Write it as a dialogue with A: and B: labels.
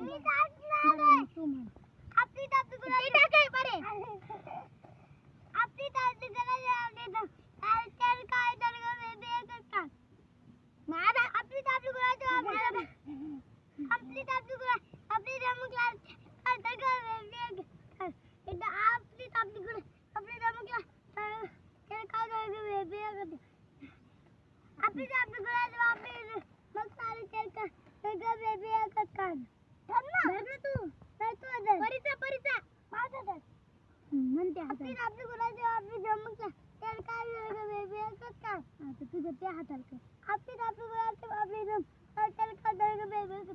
A: मी टाकणार आहे. तू म्हण. आपली तापली गुलाब काय बरे आपली तापली गुलाब देतो काय काय दरगा बेबी करता माझा आपली तापली गुलाब आपली तापली गुलाब आपली रमकला दरगा बेबी एकदा आपली तापली गुलाब आपली रमकला काय काय दरगा बेबी करता आपली तापली गुलाब आपली मग सारी तेल दरगा बेबी करता धर तू परिचा माझा धर म्हणते आपली गुलाब आपली जमकला त्याला काय बेबी का आता तुझं त्या हाताला आपली गुलाब आपली त्याला काय बेबी